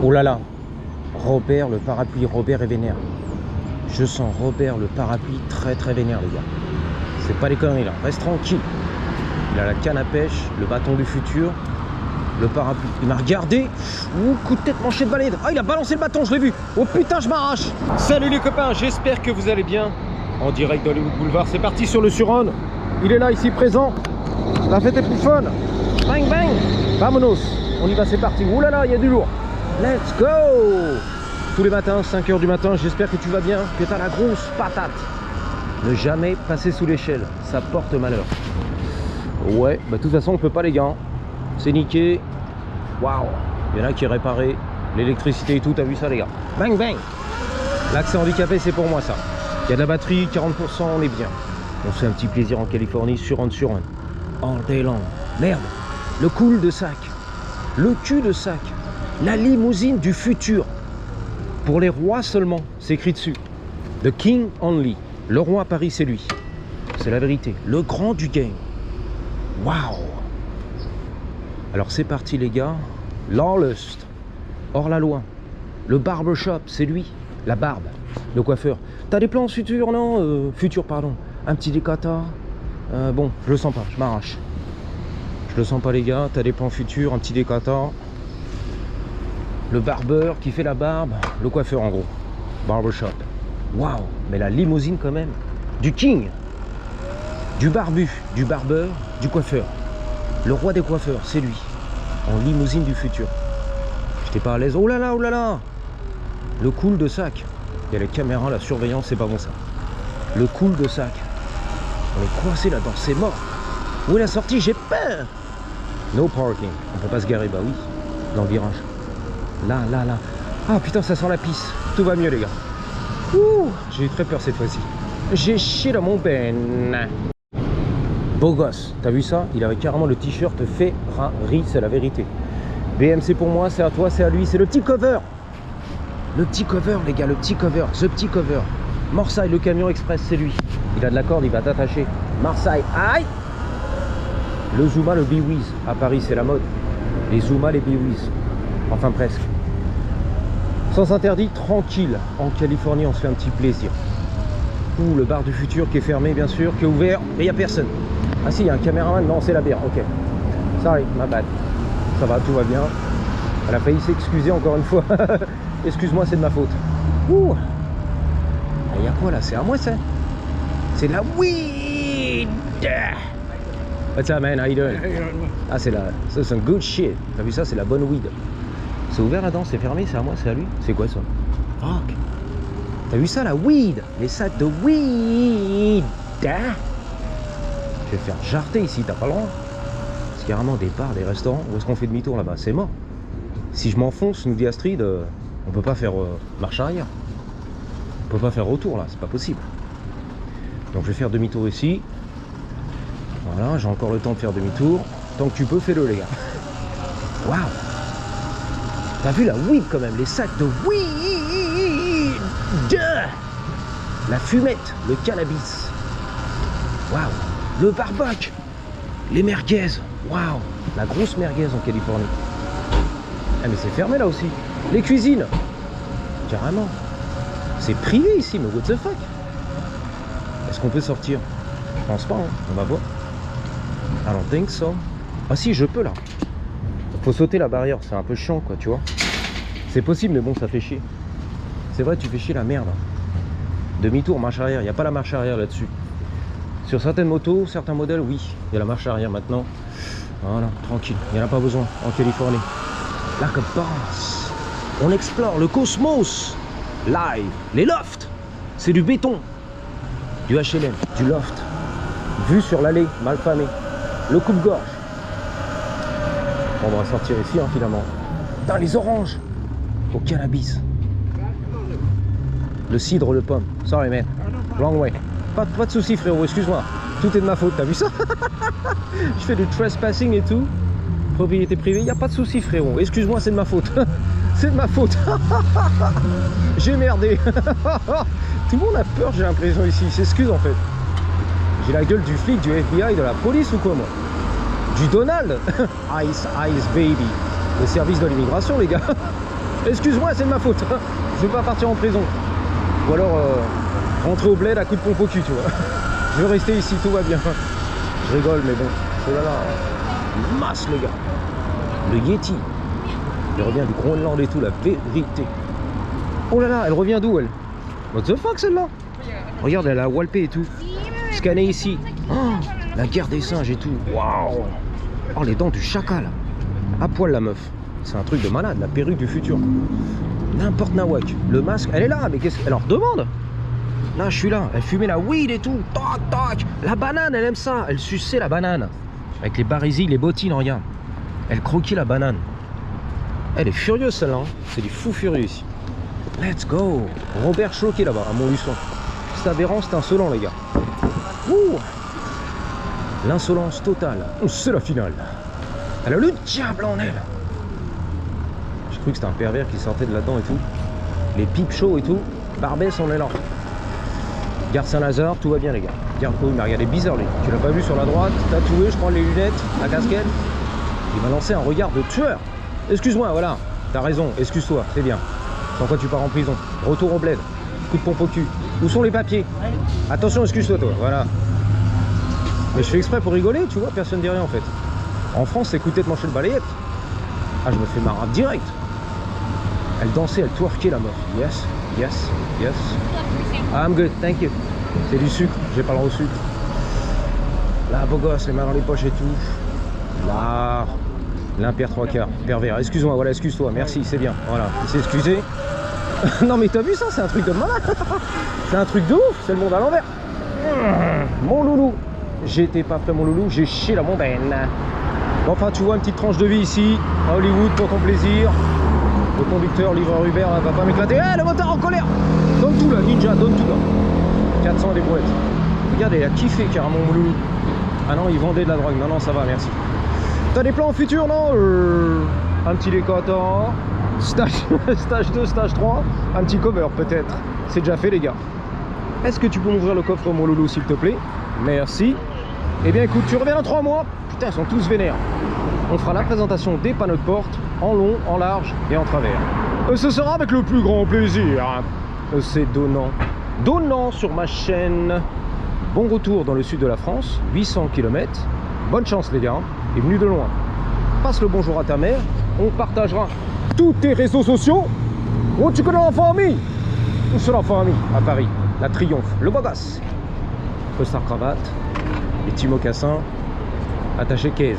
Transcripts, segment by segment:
Oh là là, Robert le parapluie, Robert est vénère. Je sens Robert le parapluie très vénère les gars. C'est pas les conneries là, reste tranquille. Il a la canne à pêche, le bâton du futur, le parapluie. Il m'a regardé, ouh, coup de tête, manché de balai. Ah, il a balancé le bâton, je l'ai vu. Oh putain, je m'arrache. Salut les copains, j'espère que vous allez bien. En direct d'Hollywood Boulevard, c'est parti sur le Suron. Il est là, ici présent. La fête est plus fun. Bang bang, vamonos. On y va, c'est parti. Ouh là là, il y a du lourd. Let's go. Tous les matins, 5 h du matin, j'espère que tu vas bien, que tu as la grosse patate. Ne jamais passer sous l'échelle, ça porte malheur. Ouais, bah de toute façon on peut pas les gars. C'est niqué. Waouh. Il y en a qui est réparé. L'électricité et tout, t'as vu ça les gars. Bang bang. L'accès handicapé c'est pour moi ça. Il y a de la batterie, 40%, on est bien. On se fait un petit plaisir en Californie, Suron. All day long. Merde. Le cool de sac. Le cul de sac. La limousine du futur. Pour les rois seulement, c'est écrit dessus. The King Only. Le roi à Paris, c'est lui. C'est la vérité. Le grand du game. Waouh. Alors c'est parti les gars. Lawless. Hors la loi. Le barbershop, c'est lui. La barbe. Le coiffeur. T'as des plans futurs, non futur, pardon. Un petit décata. Bon, je le sens pas, je m'arrache. Je le sens pas les gars. T'as des plans futurs, un petit décata. Le barbeur qui fait la barbe. Le coiffeur en gros. Barbershop. Waouh. Mais la limousine quand même. Du king. Du barbu. Du barbeur. Du coiffeur. Le roi des coiffeurs, c'est lui. En limousine du futur. J'étais pas à l'aise. Oh là là, oh là là. Le cool de sac. Il y a les caméras, la surveillance, c'est pas bon ça. Le cool de sac. On est coincé là-dedans, c'est mort. Où est la sortie? J'ai peur. No parking. On peut pas se garer, bah oui. Dans le virage. Là. Ah putain, ça sent la pisse. Tout va mieux les gars. Ouh, j'ai eu très peur cette fois-ci. J'ai chié dans mon ben. Beau gosse, t'as vu ça? Il avait carrément le t-shirt Ferrari, c'est la vérité. BMC pour moi, c'est à toi, c'est à lui, c'est le petit cover. Le petit cover les gars, le petit cover, the petit cover. Marseille, le camion express, c'est lui. Il a de la corde, il va t'attacher. Marseille, aïe. Le Zuma, le Biwiz. À Paris, c'est la mode. Les Zuma, les Biwiz. Enfin presque. Sens interdit, tranquille. En Californie, on se fait un petit plaisir. Ouh, le bar du futur qui est fermé, bien sûr, qui est ouvert, mais il n'y a personne. Ah si, il y a un caméraman, non, c'est la bière, ok. Sorry, ma bad. Ça va, tout va bien. Elle a failli s'excuser encore une fois. Excuse-moi, c'est de ma faute. Ouh. Il y a quoi là? C'est à moi ça? C'est de la weed. What's up man, how you doing? Ah c'est la... Ça c'est un good shit. T'as vu ça? C'est la bonne weed. C'est ouvert là-dedans, c'est fermé, c'est à moi, c'est à lui? C'est quoi ça? Fuck. T'as vu ça la weed? Les sacs de weed. Je vais faire jarter ici, t'as pas le droit. C'est carrément des bars, des restaurants. Où est-ce qu'on fait demi-tour là-bas? C'est mort. Si je m'enfonce, nous dit Astrid, on peut pas faire marche arrière. On peut pas faire retour là, c'est pas possible. Donc je vais faire demi-tour ici. Voilà, j'ai encore le temps de faire demi-tour. Tant que tu peux, fais-le les gars. Waouh. T'as vu la weed quand même, les sacs de weed. La fumette, le cannabis. Waouh. Le barbecue. Les merguez. Waouh. La grosse merguez en Californie. Ah mais c'est fermé là aussi. Les cuisines. Carrément. C'est privé ici, mais what the fuck? Est-ce qu'on peut sortir? Je pense pas, hein. On va voir. I don't think so. Ah si, je peux là. Faut sauter la barrière, c'est un peu chiant quoi, tu vois. C'est possible, mais bon, ça fait chier. C'est vrai, tu fais chier la merde. Demi-tour, marche arrière. Il n'y a pas la marche arrière là-dessus. Sur certaines motos, certains modèles, oui. Il y a la marche arrière maintenant. Voilà, tranquille. Il n'y en a pas besoin en Californie. Là, comme passe. On explore le cosmos. Live. Les lofts. C'est du béton. Du HLM. Du loft. Vue sur l'allée, mal famé. Le coupe-gorge. On va sortir ici, hein, finalement. Dans les oranges. Au cannabis. Le cidre, le pomme. Sorry, man. Wrong way. Pas de soucis, frérot, excuse-moi. Tout est de ma faute, t'as vu ça? Je fais du trespassing et tout. Propriété privée, il n'y a pas de soucis, frérot. Excuse-moi, c'est de ma faute. C'est de ma faute. J'ai merdé. Tout le monde a peur, j'ai l'impression, ici. Il s'excuse, en fait. J'ai la gueule du flic, du FBI, de la police ou quoi, moi? Du Donald. Ice, baby. Le service de l'immigration, les gars. Excuse-moi, c'est de ma faute. Je veux pas partir en prison. Ou alors rentrer au bled à coup de pompe au cul, tu vois. Je veux rester ici, tout va bien. Je rigole, mais bon. Oh là là. Une masse, les gars. Le Yeti. Il revient du Groenland et tout, la vérité. Oh là là, elle revient d'où, elle? What the fuck, celle-là? Regarde, elle a walpé et tout. Scanner ici. Oh, la guerre des singes et tout. Waouh. Oh, les dents du chacal. À poil, la meuf. C'est un truc de malade, la perruque du futur. N'importe nawak. Le masque, elle est là, mais qu'est-ce qu'elle leur demande? Là, je suis là. Elle fumait la weed et tout. Toc, toc. La banane, elle aime ça. Elle suçait la banane. Avec les barésies, les bottines, regarde. Elle croquait la banane. Elle est furieuse, celle-là. Hein. C'est du fou furieux ici. Let's go. Robert choqué là-bas, à Montluçon. C'est aberrant, c'est insolent, les gars. Ouh. L'insolence totale. C'est la finale. Elle a le diable en elle. J'ai cru que c'était un pervers qui sortait de là-dedans et tout. Les pipes chauds et tout. Barbès, on est là. Gare Saint-Lazare, tout va bien, les gars. Regarde, oh, il m'a regardé bizarre, lui. Tu l'as pas vu sur la droite, tatoué, je prends les lunettes, la casquette. Il m'a lancé un regard de tueur. Excuse-moi, voilà. T'as raison, excuse-toi, c'est bien. Sans quoi tu pars en prison. Retour au bled. Coup de pompe au cul. Où sont les papiers? Attention, excuse-toi, toi. Voilà. Mais je fais exprès pour rigoler, tu vois, personne ne dit rien en fait. En France, c'est écouter de mancher le balayette. Ah, je me fais marrer direct. Elle dansait, elle twerkait la meuf. Yes, yes, yes. I'm good, thank you. C'est du sucre, j'ai pas le reçu. Là, beau gosse, les mains dans les poches et tout. Là, l'impair 3/4, pervers. Excuse-moi, voilà, excuse-toi, merci, c'est bien. Voilà, il s'est excusé. Non mais t'as vu ça, c'est un truc de malade. C'est un truc de ouf, c'est le monde à l'envers. Mon loulou. J'étais pas prêt, mon loulou, j'ai chié la mondaine. Bon, enfin, tu vois, une petite tranche de vie ici, à Hollywood, pour ton plaisir. Le conducteur, livreur Uber, là, va pas m'éclater. Eh, le motard en colère. Donne tout là, ninja, donne tout là. 400 des brouettes. Regarde, il a kiffé carrément, mon loulou. Ah non, il vendait de la drogue. Non, non, ça va, merci. T'as des plans en futur, non? Un petit décorateur. Stage 2, stage 3. Un petit cover, peut-être. C'est déjà fait, les gars. Est-ce que tu peux m'ouvrir le coffre, mon loulou, s'il te plaît? Merci. Eh bien, écoute, tu reviens dans 3 mois. Putain, ils sont tous vénères. On fera la présentation des panneaux de porte en long, en large et en travers. Ce sera avec le plus grand plaisir. C'est donnant. Donnant sur ma chaîne. Bon retour dans le sud de la France, 800 km. Bonne chance, les gars. Et venu de loin. Passe le bonjour à ta mère. On partagera tous tes réseaux sociaux. Oh, tu connais la famille? Où c'est la famille? À Paris. La Triomphe. Le beau gosse. Costard cravate. Les petits mocassins. Attaché 15.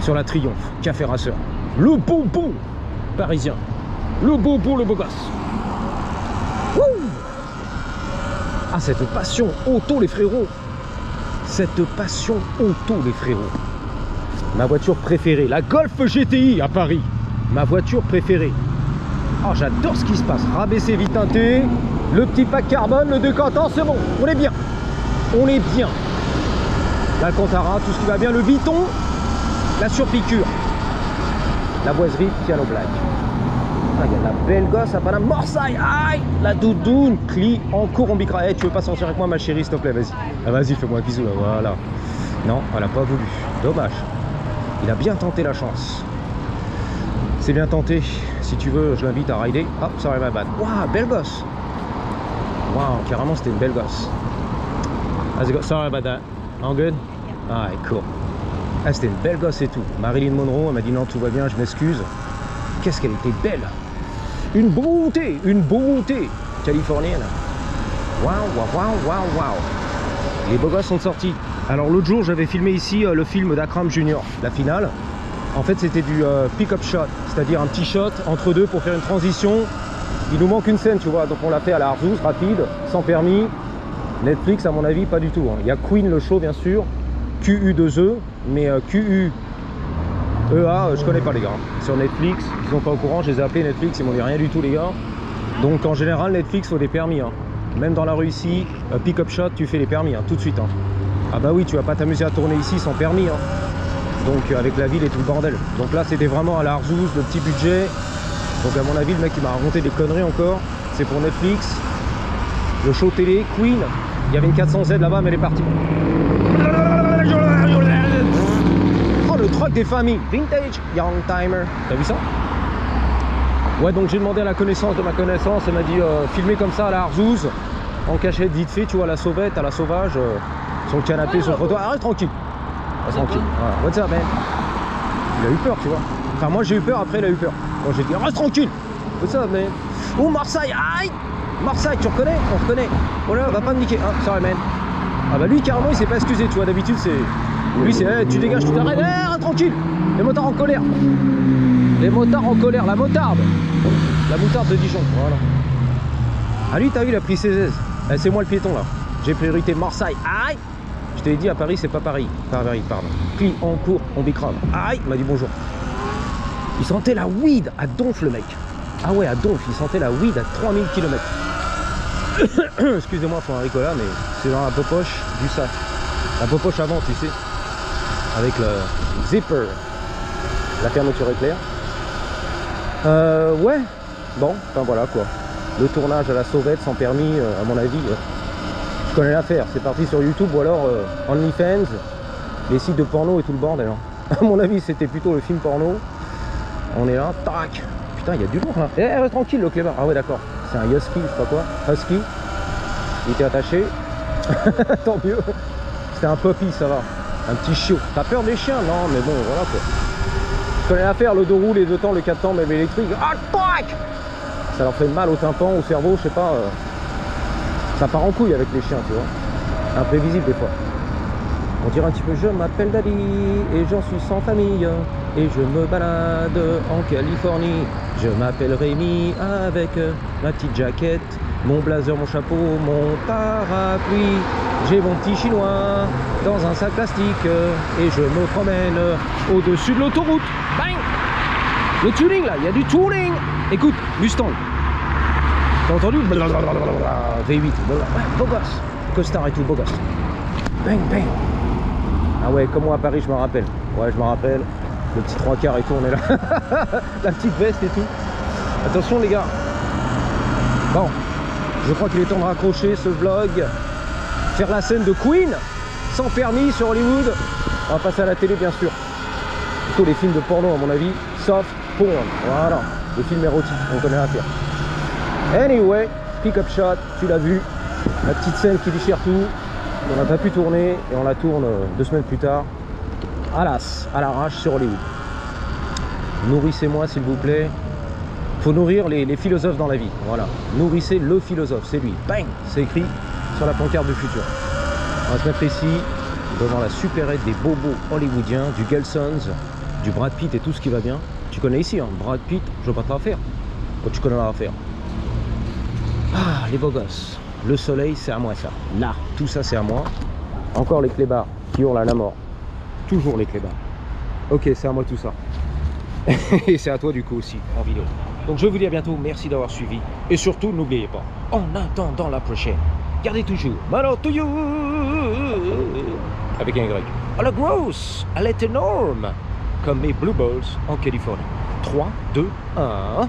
Sur la Triomphe. Café rasseur. Le bonbon parisien. Le bonbon, le beau gosse. Wouh! Ah, cette passion auto, les frérots. Cette passion auto, les frérots. Ma voiture préférée, la Golf GTI à Paris. Ma voiture préférée. Oh, j'adore ce qui se passe. Rabaissé, vite teinté. Le petit pack carbone, le décantant, c'est bon. On est bien. On est bien. L'Alcantara, tout ce qui va bien. Le Viton, la surpiqûre. La boiserie, piano black. Ah, il y a la belle gosse à Paname. Morsaille, aïe. La doudoune, Cli, en cours en bicra. Hey, tu veux pas sortir avec moi, ma chérie, s'il te plaît, vas-y. Ah, vas-y, fais-moi un bisou, là, voilà. Non, elle a pas voulu. Dommage. Il a bien tenté la chance. C'est bien tenté. Si tu veux, je l'invite à rider. Hop, sorry my bad. Waouh, belle gosse. Waouh, carrément, c'était une belle gosse. How's it go? Sorry about that. All good? Ah, cool. Ah, c'était une belle gosse et tout. Marilyn Monroe, elle m'a dit non, tout va bien, je m'excuse. Qu'est-ce qu'elle était belle. Une beauté californienne. Waouh, waouh, waouh, waouh, waouh. Les beaux gosses sont sortis. Alors l'autre jour, j'avais filmé ici le film d'Akram Junior, la finale. En fait, c'était du pick-up shot, c'est-à-dire un petit shot entre deux pour faire une transition. Il nous manque une scène, tu vois, donc on l'a fait à la Arzous, rapide, sans permis. Netflix, à mon avis, pas du tout. Hein. Il y a Queen, le show, bien sûr. QU2E, mais QUEA, je connais pas, les gars. Sur Netflix, ils sont pas au courant, je les ai appelés Netflix, ils m'ont dit rien du tout, les gars. Donc en général, Netflix, faut des permis. Hein. Même dans la rue ici, pick-up shot, tu fais les permis, hein, tout de suite. Hein. Ah bah oui, tu vas pas t'amuser à tourner ici sans permis. Hein. Donc avec la ville et tout le bordel. Donc là, c'était vraiment à la Arzous, le petit budget. Donc à mon avis, le mec, il m'a raconté des conneries encore. C'est pour Netflix. Le show télé, Queen. Il y avait une 400Z là-bas, mais elle est partie. Oh, le truck des familles. Vintage Young Timer. T'as vu ça? Ouais, donc j'ai demandé à la connaissance de ma connaissance, elle m'a dit filmer comme ça à la Arzouze, en cachette vite fait, tu vois, à la sauvette, à la sauvage, sur le canapé, sur le trottoir. Arrête tranquille. Reste tranquille. Voilà. What's up, man? Il a eu peur, tu vois. Enfin, moi j'ai eu peur, après il a eu peur. Moi j'ai dit reste tranquille. What's up, man? Oh, Marseille, aïe! Marseille, tu reconnais? On reconnaît. Oh là, va pas me niquer. Ah, sorry, man. Ah bah lui, carrément, il s'est pas excusé, tu vois. D'habitude, c'est. Lui, c'est hey, tu dégages, tu t'arrêtes, reste tranquille. Les motards en colère. Les motards en colère, la motarde. La moutarde de Dijon, voilà. Ah lui, t'as vu, il a pris ses aises. Eh, c'est moi le piéton là. J'ai priorité Marseille. Aïe! Je t'ai dit à Paris, c'est pas Paris. Paris, pardon. Pris en cours, on bicrave. Aïe! Il m'a dit bonjour. Il sentait la weed à Donf, le mec. Ah ouais, à Donf, il sentait la weed à 3000 km. Excusez-moi pour un ricola, mais c'est dans la popoche du sac. La popoche avant, tu sais. Avec le zipper. La fermeture éclair. Ouais. Bon, enfin voilà quoi. Le tournage à la sauvette sans permis, à mon avis, je connais l'affaire. C'est parti sur YouTube ou alors OnlyFans, les sites de porno et tout le bordel. Hein. À mon avis, c'était plutôt le film porno. On est là, tac. Putain, il y a du lourd là. Eh, reste tranquille le clébard. Ah ouais, d'accord. C'est un husky, je sais pas quoi. Husky. Il était attaché. Tant mieux. C'était un puppy, ça va. Un petit chiot. T'as peur des chiens? Non, mais bon, voilà quoi. Je connais l'affaire, le 2 roues, les 2 temps, le 4 temps, même électrique. Ah, tac! Ça leur fait mal au tympan, au cerveau, je sais pas. Ça part en couille avec les chiens, tu vois. Imprévisible des fois. On dirait un petit peu, je m'appelle Daddy et j'en suis sans famille et je me balade en Californie. Je m'appelle Rémi avec ma petite jaquette, mon blazer, mon chapeau, mon parapluie. J'ai mon petit chinois dans un sac plastique et je me promène au-dessus de l'autoroute. Bang! Le tuning là, il y a du tuning. Écoute, Mustang. T'as entendu? V8, beau gosse. Costard et tout, beau gosse. Bang, bang. Ah ouais, comme moi à Paris, je me rappelle. Ouais, je me rappelle. Le petit 3/4 et tout, on est là. La petite veste et tout. Attention les gars. Bon, je crois qu'il est temps de raccrocher ce vlog. Faire la scène de Queen, sans permis sur Hollywood. On va passer à la télé bien sûr. Plutôt les films de porno à mon avis. Soft porn. Voilà. Les films érotiques, on connaît l'affaire. Anyway, pick-up shot, tu l'as vu. La petite scène qui déchire tout. On n'a pas pu tourner et on la tourne 2 semaines plus tard. À l'arrache sur Hollywood. Nourrissez-moi s'il vous plaît. Faut nourrir les philosophes dans la vie. Voilà. Nourrissez le philosophe, c'est lui. Bang! C'est écrit sur la pancarte du futur. On va se mettre ici, devant la supérette des bobos hollywoodiens, du Gelsons, du Brad Pitt et tout ce qui va bien. Tu connais ici, hein, Brad Pitt, je veux pas te la faire. Oh, tu connais la faire. Ah, les beaux gosses. Le soleil, c'est à moi ça. Là, tout ça, c'est à moi. Encore les clébards qui hurlent à la mort. Toujours les clébards. Ok, c'est à moi tout ça. Et c'est à toi du coup aussi, en vidéo. Donc je vous dis à bientôt, merci d'avoir suivi. Et surtout, n'oubliez pas, en attendant la prochaine, gardez toujours Malo to you avec un Y. À la grosse, elle est énorme, comme mes Blue Balls en Californie. 3, 2, 1...